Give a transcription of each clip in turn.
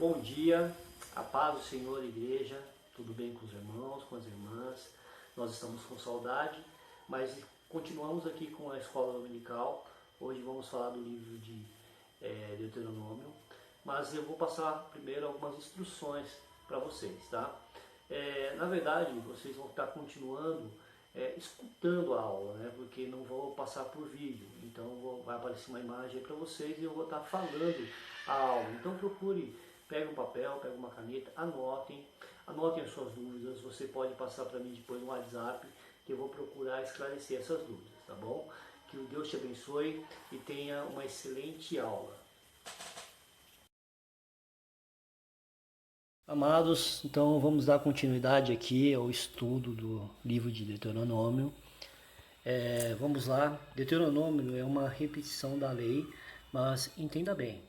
Bom dia, a paz do Senhor, igreja, tudo bem com os irmãos, com as irmãs? Nós estamos com saudade, mas continuamos aqui com a escola dominical. Hoje vamos falar do livro de Deuteronômio, mas eu vou passar primeiro algumas instruções para vocês, tá? Na verdade, vocês vão estar continuando escutando a aula, né? Porque não vou passar por vídeo, então vai aparecer uma imagem para vocês e eu vou estar falando a aula. Então procure, pegue um papel, pegue uma caneta, anotem as suas dúvidas. Você pode passar para mim depois no WhatsApp, que eu vou procurar esclarecer essas dúvidas, tá bom? Que o Deus te abençoe e tenha uma excelente aula. Amados, então vamos dar continuidade aqui ao estudo do livro de Deuteronômio. Vamos lá, Deuteronômio é uma repetição da lei, mas entenda bem,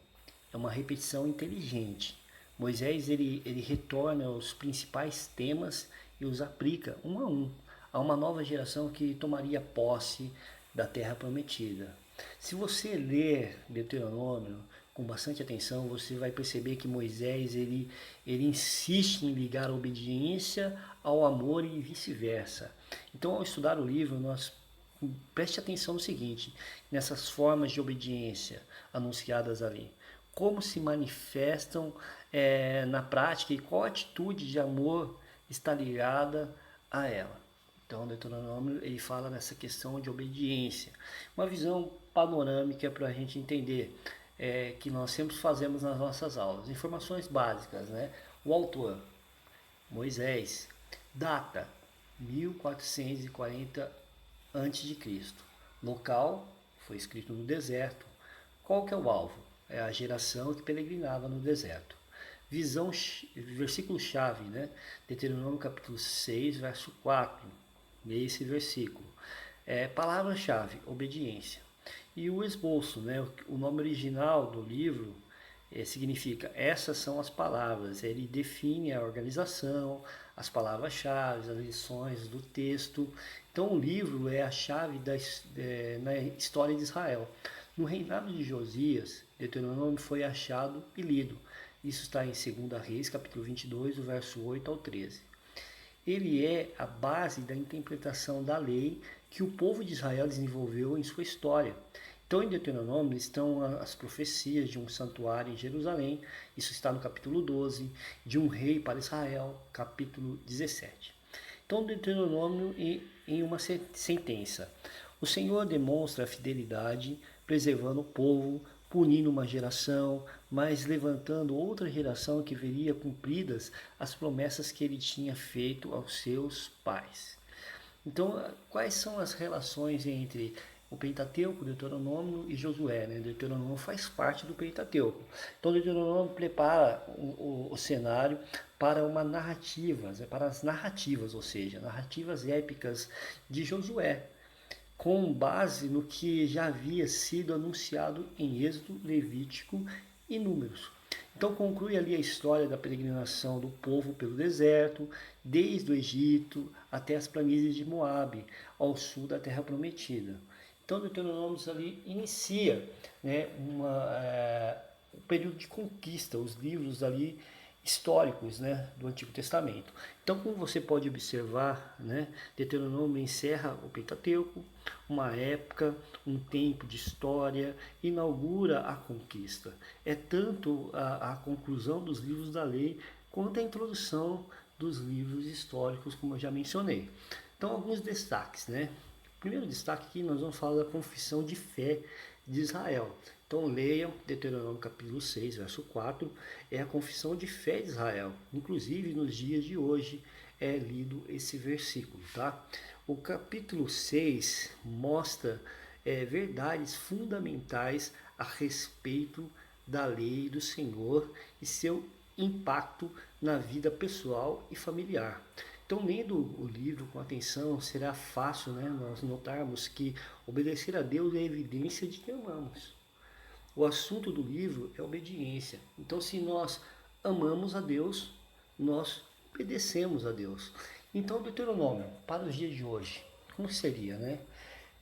é uma repetição inteligente. Moisés ele retorna aos principais temas e os aplica um a uma nova geração que tomaria posse da terra prometida. Se você ler Deuteronômio com bastante atenção, você vai perceber que Moisés ele insiste em ligar a obediência ao amor e vice-versa. Então, ao estudar o livro, nós preste atenção no seguinte, nessas formas de obediência anunciadas ali. Como se manifestam na prática e qual atitude de amor está ligada a ela. Então, o Deuteronômio ele fala nessa questão de obediência. Uma visão panorâmica para a gente entender que nós sempre fazemos nas nossas aulas. Informações básicas, né? O autor, Moisés. Data, 1440 a.C. Local, foi escrito no deserto. Qual que é o alvo? É a geração que peregrinava no deserto. Visão, versículo-chave, né? Deuteronômio capítulo 6, verso 4. Esse versículo. Palavra-chave, obediência. E o esboço, né? O nome original do livro significa essas são as palavras. Ele define a organização, as palavras-chave, as lições do texto. Então o livro é a chave na história de Israel. No reinado de Josias, Deuteronômio foi achado e lido. Isso está em 2 Reis, capítulo 22, do verso 8 ao 13. Ele é a base da interpretação da lei que o povo de Israel desenvolveu em sua história. Então, em Deuteronômio estão as profecias de um santuário em Jerusalém, isso está no capítulo 12, de um rei para Israel, capítulo 17. Então, Deuteronômio em uma sentença. O Senhor demonstra a fidelidade, preservando o povo, punindo uma geração, mas levantando outra geração que veria cumpridas as promessas que ele tinha feito aos seus pais. Então, quais são as relações entre o Pentateuco, Deuteronômio e Josué? Né? Deuteronômio faz parte do Pentateuco. Então, Deuteronômio prepara o cenário para uma narrativa, para as narrativas, ou seja, narrativas épicas de Josué, com base no que já havia sido anunciado em Êxodo, Levítico e Números. Então conclui ali a história da peregrinação do povo pelo deserto, desde o Egito até as planícies de Moabe, ao sul da Terra Prometida. Então Deuteronômio ali inicia, né, um período de conquista, os livros ali históricos, né, do Antigo Testamento. Então, como você pode observar, né, Deuteronômio encerra o Pentateuco, uma época, um tempo de história, inaugura a conquista. É tanto a conclusão dos livros da lei quanto a introdução dos livros históricos, como eu já mencionei. Então, alguns destaques, né? Primeiro destaque aqui, nós vamos falar da confissão de fé de Israel. Então leiam Deuteronômio capítulo 6, verso 4, é a confissão de fé de Israel. Inclusive nos dias de hoje é lido esse versículo, tá? O capítulo 6 mostra verdades fundamentais a respeito da lei do Senhor e seu impacto na vida pessoal e familiar. Então, lendo o livro com atenção, será fácil, né, nós notarmos que obedecer a Deus é a evidência de que amamos. O assunto do livro é obediência. Então, se nós amamos a Deus, nós obedecemos a Deus. Então, Deuteronômio, para os dias de hoje, como seria, né?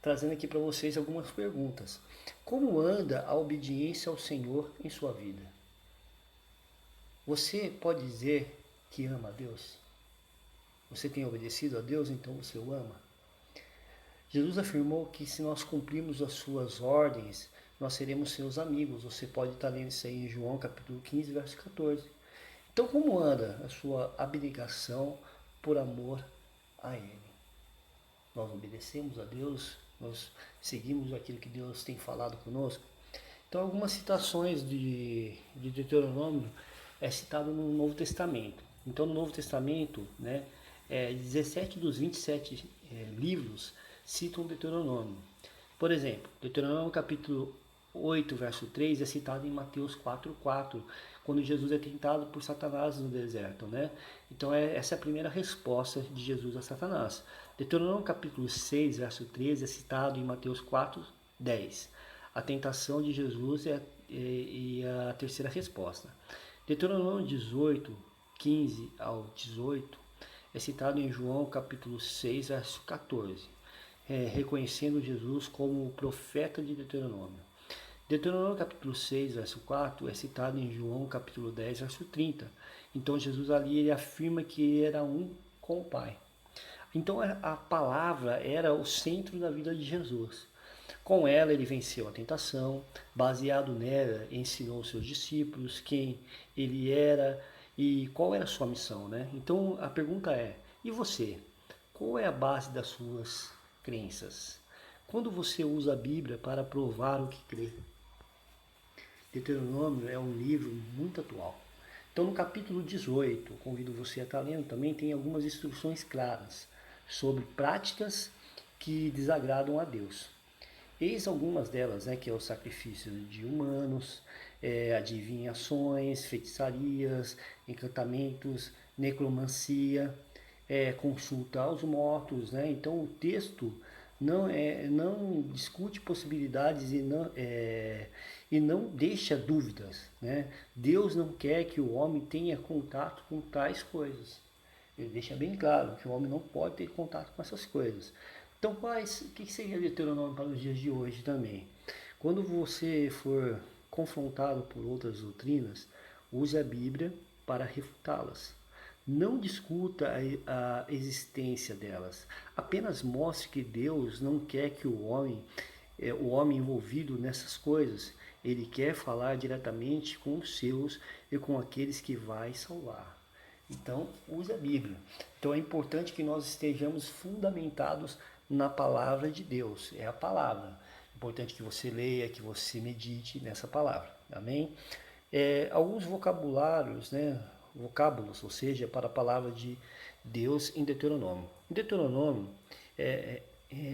Trazendo aqui para vocês algumas perguntas. Como anda a obediência ao Senhor em sua vida? Você pode dizer que ama a Deus? Você tem obedecido a Deus, então você o ama? Jesus afirmou que se nós cumprirmos as suas ordens, nós seremos seus amigos. Você pode estar lendo isso aí em João capítulo 15, verso 14. Então, como anda a sua abnegação por amor a Ele? Nós obedecemos a Deus? Nós seguimos aquilo que Deus tem falado conosco? Então, algumas citações de Deuteronômio é citado no Novo Testamento. Então, no Novo Testamento, 17 dos 27 livros citam Deuteronômio. Por exemplo, Deuteronômio capítulo 8, verso 3 é citado em Mateus 4:4, quando Jesus é tentado por Satanás no deserto, né? Então essa é a primeira resposta de Jesus a Satanás. Deuteronômio capítulo 6, verso 13 é citado em Mateus 4:10. A tentação de Jesus e a terceira resposta. Deuteronômio 18, 15 ao 18 é citado em João capítulo 6, verso 14, reconhecendo Jesus como o profeta de Deuteronômio. Deuteronômio capítulo 6, verso 4 é citado em João capítulo 10, verso 30. Então Jesus ali ele afirma que ele era um com o Pai. Então a palavra era o centro da vida de Jesus. Com ela ele venceu a tentação, baseado nela ensinou os seus discípulos quem ele era e qual era a sua missão, né? Então a pergunta é, e você? Qual é a base das suas crenças? Quando você usa a Bíblia para provar o que crê? Deuteronômio é um livro muito atual. Então, no capítulo 18, convido você a estar lendo, também tem algumas instruções claras sobre práticas que desagradam a Deus. Eis algumas delas, que é o sacrifício de humanos, adivinhações, feitiçarias, encantamentos, necromancia, consulta aos mortos, né? Então o texto não discute possibilidades e não deixa dúvidas, né? Deus não quer que o homem tenha contato com tais coisas. Ele deixa bem claro que o homem não pode ter contato com essas coisas. Então, o que seria Deuteronômio para os dias de hoje também? Quando você for confrontado por outras doutrinas, use a Bíblia para refutá-las. Não discuta a existência delas. Apenas mostre que Deus não quer que o homem envolvido nessas coisas, ele quer falar diretamente com os seus e com aqueles que vai salvar. Então, use a Bíblia. Então, é importante que nós estejamos fundamentados na palavra de Deus. É a palavra. É importante que você leia, que você medite nessa palavra. Amém? Alguns vocabulários, vocábulos, ou seja, para a palavra de Deus em Deuteronômio. Em Deuteronômio,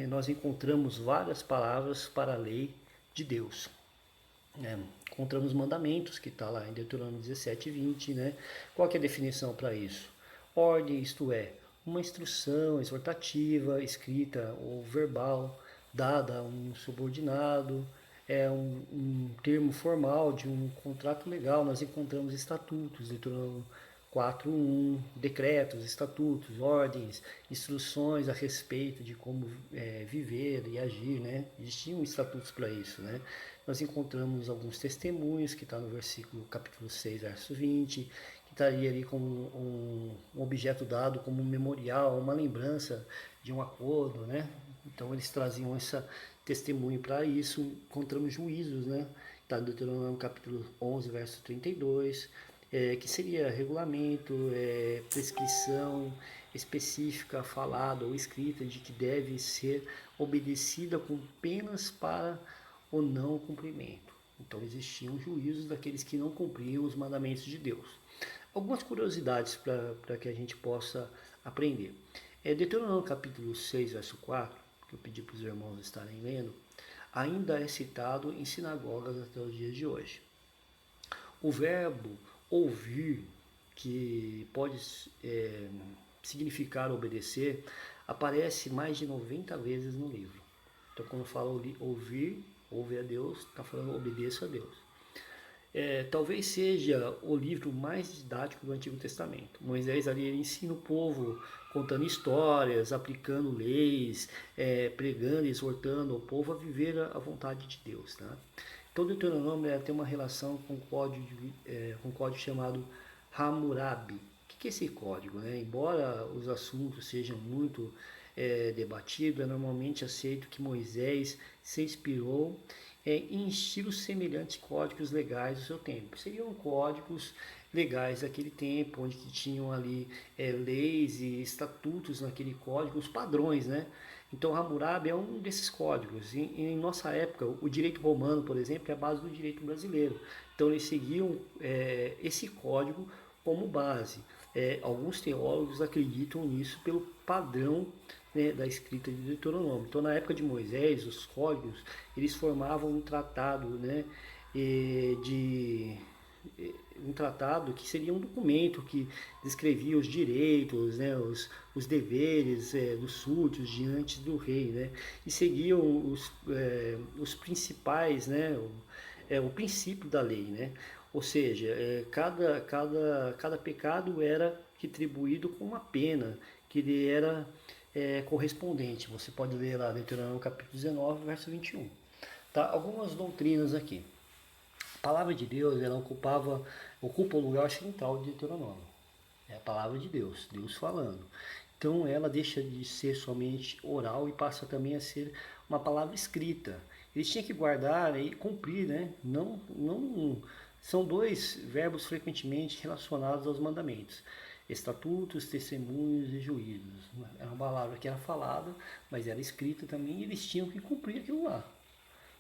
nós encontramos várias palavras para a lei de Deus. Encontramos mandamentos, que está lá em Deuteronômio 17 e 20, né? Qual que é a definição para isso? Ordem, isto é, uma instrução exortativa, escrita ou verbal, dada a um subordinado, um termo formal de um contrato legal. Nós encontramos estatutos, Deuteronômio 4:1, decretos, estatutos, ordens, instruções a respeito de como viver e agir, né? Existiam estatutos para isso, né? Nós encontramos alguns testemunhos, que está no versículo capítulo 6, verso 20, que estaria ali como um objeto dado como um memorial, uma lembrança de um acordo, né? Então eles traziam esse testemunho para isso. Encontramos juízos, né? Está no Deuteronômio capítulo 11, verso 32, que seria regulamento, prescrição específica, falada ou escrita, de que deve ser obedecida com penas para o não cumprimento. Então existiam juízos daqueles que não cumpriam os mandamentos de Deus. Algumas curiosidades para que a gente possa aprender. Deuteronômio capítulo 6, verso 4, que eu pedi para os irmãos estarem lendo, ainda é citado em sinagogas até os dias de hoje. O verbo ouvir, que pode significar obedecer, aparece mais de 90 vezes no livro. Então, quando fala ouvir, ouve a Deus, está falando obedeça a Deus. Talvez seja o livro mais didático do Antigo Testamento. Moisés ali ele ensina o povo contando histórias, aplicando leis, pregando, exortando o povo a viver a vontade de Deus. Tá? Então o Deuteronômio tem uma relação com um código chamado Hammurabi. O que é esse código? Né? Embora os assuntos sejam muito debatidos, é normalmente aceito que Moisés se inspirou em estilos semelhantes a códigos legais do seu tempo. Seriam códigos legais daquele tempo, onde que tinham ali leis e estatutos naquele código, os padrões, né? Então Hammurabi é um desses códigos. Em nossa época, o direito romano, por exemplo, é a base do direito brasileiro. Então eles seguiam esse código como base. Alguns teólogos acreditam nisso pelo padrão, né, da escrita de Deuteronômio. Então, na época de Moisés, os códigos eles formavam um tratado, né, de um tratado que seria um documento que descrevia os direitos, né, os deveres dos súditos diante do rei, né, e seguiam os principais, né, o princípio da lei, né, ou seja, cada pecado era retribuído com uma pena que lhe era correspondente. Você pode ler lá Deuteronômio capítulo 19, verso 21. Tá? Algumas doutrinas aqui. A palavra de Deus ela ocupa o lugar central de Deuteronômio. É a palavra de Deus, Deus falando. Então ela deixa de ser somente oral e passa também a ser uma palavra escrita. Eles tinham que guardar e cumprir, né? Não, são dois verbos frequentemente relacionados aos mandamentos: estatutos, testemunhos e juízos. Era uma palavra que era falada, mas era escrita também, e eles tinham que cumprir aquilo lá.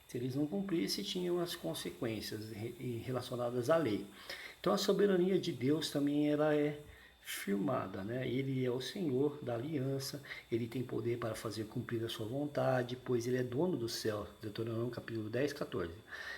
Se eles não cumprissem, tinham as consequências relacionadas à lei. Então a soberania de Deus também ela é firmada, né? Ele é o Senhor da aliança, ele tem poder para fazer cumprir a sua vontade, pois ele é dono do céu. Deuteronômio capítulo 10, 14.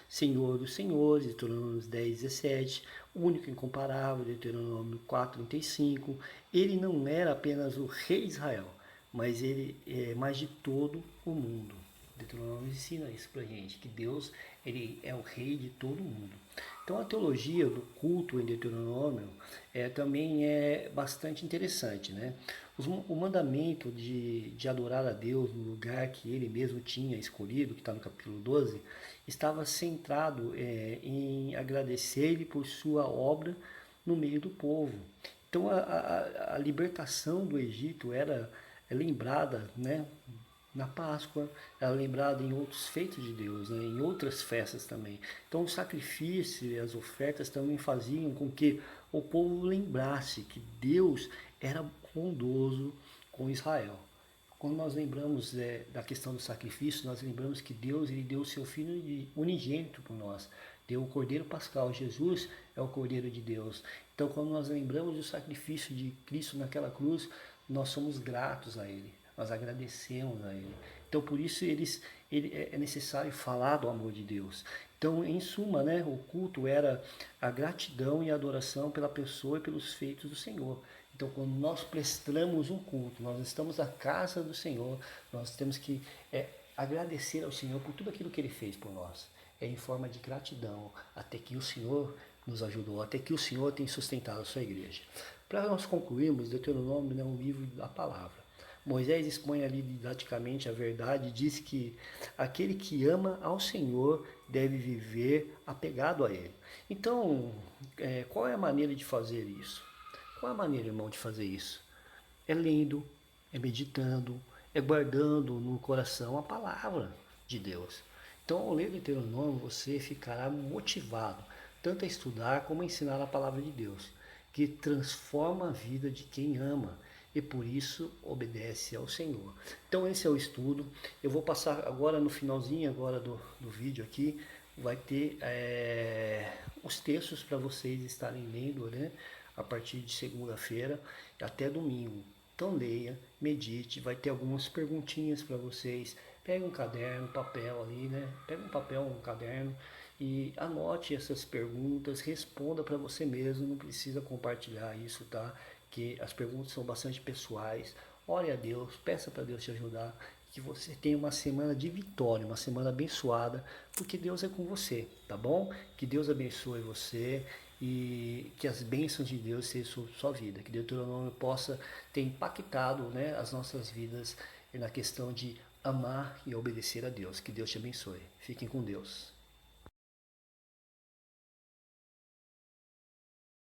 Senhor dos senhores, Deuteronômio 10, 17. Único e incomparável, Deuteronômio 4, 35. Ele não era apenas o rei de Israel, mas ele é mais de todo o mundo. Deuteronômio ensina isso pra gente, que Deus ele é o rei de todo mundo. Então a teologia do culto em Deuteronômio também é bastante interessante, né? O mandamento de adorar a Deus no lugar que ele mesmo tinha escolhido, que está no capítulo 12, estava centrado em agradecer-lhe por sua obra no meio do povo. Então a libertação do Egito era lembrada, né, na Páscoa, era lembrada em outros feitos de Deus, né, em outras festas também. Então o sacrifício e as ofertas também faziam com que o povo lembrasse que Deus era bondoso com Israel. Quando nós lembramos da questão do sacrifício, nós lembramos que Deus ele deu o seu Filho unigênito por nós. Deu o Cordeiro Pascal. Jesus é o Cordeiro de Deus. Então, quando nós lembramos do sacrifício de Cristo naquela cruz, nós somos gratos a Ele. Nós agradecemos a Ele. Então, por isso, é necessário falar do amor de Deus. Então, em suma, né, o culto era a gratidão e a adoração pela pessoa e pelos feitos do Senhor. Então, quando nós prestamos um culto, nós estamos na casa do Senhor, nós temos que agradecer ao Senhor por tudo aquilo que Ele fez por nós. É em forma de gratidão, até que o Senhor nos ajudou, até que o Senhor tem sustentado a sua igreja. Para nós concluirmos, Deuteronômio é um livro da palavra. Moisés expõe ali didaticamente a verdade e diz que aquele que ama ao Senhor deve viver apegado a Ele. Então, qual é a maneira de fazer isso? Qual é a maneira, irmão, de fazer isso? É lendo, é meditando, é guardando no coração a palavra de Deus. Então, ao ler Deuteronômio, você ficará motivado tanto a estudar como a ensinar a palavra de Deus, que transforma a vida de quem ama e por isso obedece ao Senhor. Então, esse é o estudo. Eu vou passar agora no finalzinho agora do vídeo aqui, vai ter os textos para vocês estarem lendo, né? A partir de segunda-feira até domingo. Então leia, medite, vai ter algumas perguntinhas para vocês. Pega um caderno, papel ali, né? Pega um papel, um caderno e anote essas perguntas, responda para você mesmo, não precisa compartilhar isso, tá? Que as perguntas são bastante pessoais. Ore a Deus, peça para Deus te ajudar, que você tenha uma semana de vitória, uma semana abençoada, porque Deus é com você, tá bom? Que Deus abençoe você e que as bênçãos de Deus sejam sobre sua vida, que Deuteronômio possa ter impactado, né, as nossas vidas na questão de amar e obedecer a Deus. Que Deus te abençoe. Fiquem com Deus.